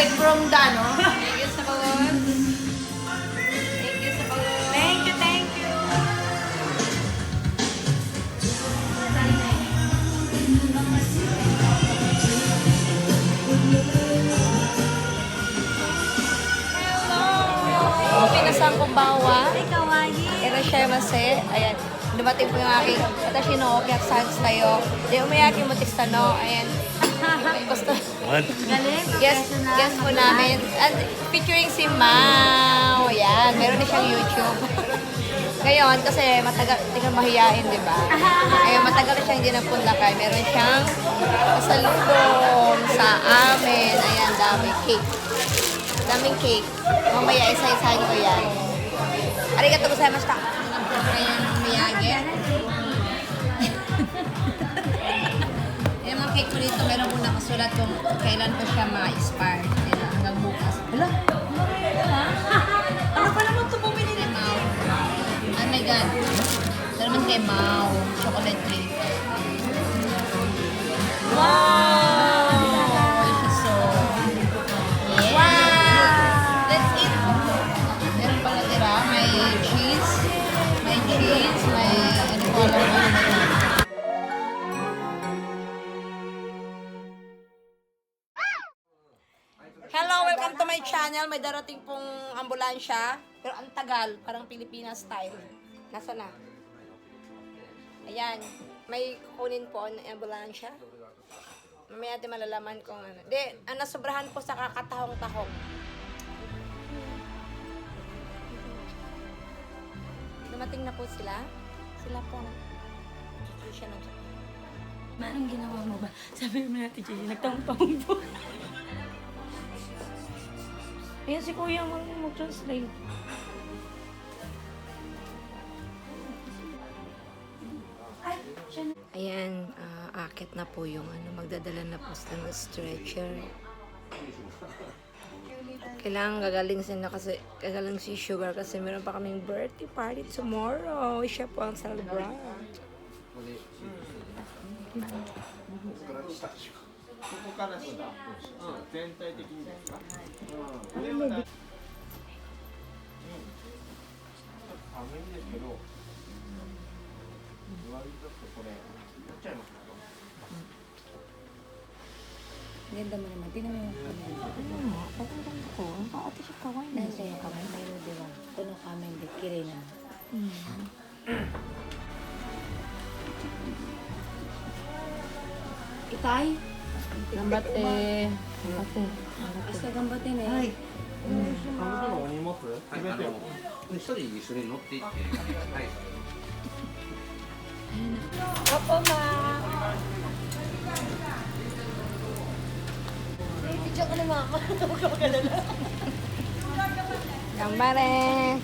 right from the, ano? Thank you sa balon. Thank you sa balon. Thank you, thank you. Hello! Pinasang kong bawa. Irashimasu. Ayan. Dumating po yung aking watashi no okyaksan tayo. Di umayaki mo tistano. Ayan. Gusto. Guest po namin. At featuring si Mau. Ayan. Meron na siyang YouTube. Ngayon, kasi matagal, tingnan mahiyain, di ba? Ngayon, matagal na siyang hindi nagpunlakay. Meron siyang pasalubong sa amin. Ayan, daming cake. Daming cake. Mamaya isa-isahin ko yan. Arigatou gozaimashita. Ayan, miyagi. Ayan, mga cake ko dito, meron muna nakasulat kung kailan pa siya ma-expire. Ayan, hanggang bukas. Hala? Ano pa naman ito bumili ni Mau? Oh my God. Ito naman kay Mau. Chocolate cake. Wow! So, yeah. Wow! Let's eat. Meron pala tira. May cheese. May cheese. May ano ko alam. Hello! Welcome to my channel. May darating pong ambulansya. Pero ang tagal. Parang Pilipinas style. Nasa na? Ayan. May kukunin po ng ambulansya. Mamaya natin malalaman kung ano. Di, ang nasobrahan po sa kakatahong-tahong. Dumating na po sila. Sila po. Tutuloy siya ng sakit. Anong ginawa mo ba? Sabi mo natin, Gigi, nagtahong-tahong po. Ayan si Kuya mag-translate. Ayan, akit na po yung ano, magdadala na po sila ng stretcher. Kailangan gagaling sila kasi, gagaling si Sugar kasi meron pa kaming birthday party tomorrow. Siya po ang celebrant. ここからですか、全体的にですか、上はだ、寒いんですけど、割とちょっとこれ、やっちゃいますか。 Ganda mo naman. Tingnan mo yung kamay. Pagkakang ko, ate siya kaway na. Nasa yung kamay. Mayroon diba? Ito no kamay. Kiri na. Itay? Gambate. Gambate. Basta gambate na eh. 彼女のお荷物、すべてを。一人一緒に乗っていって、はい。 Opo, ma. Video ko na, mama. Huwag ka magalala. Gambare.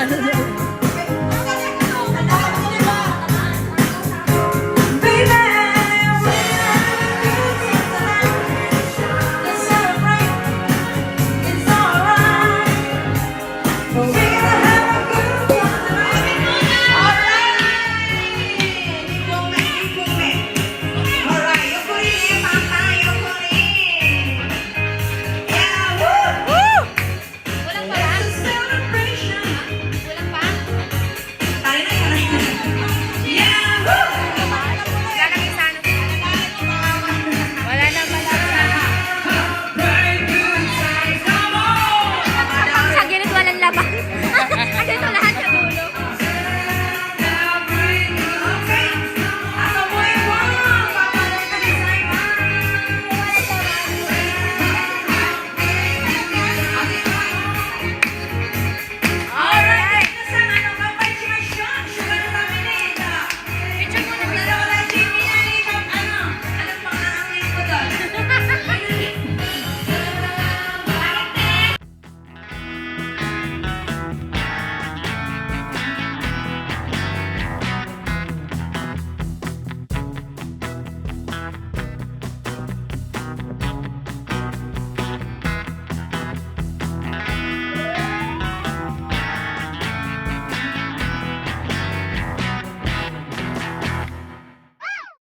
ano na.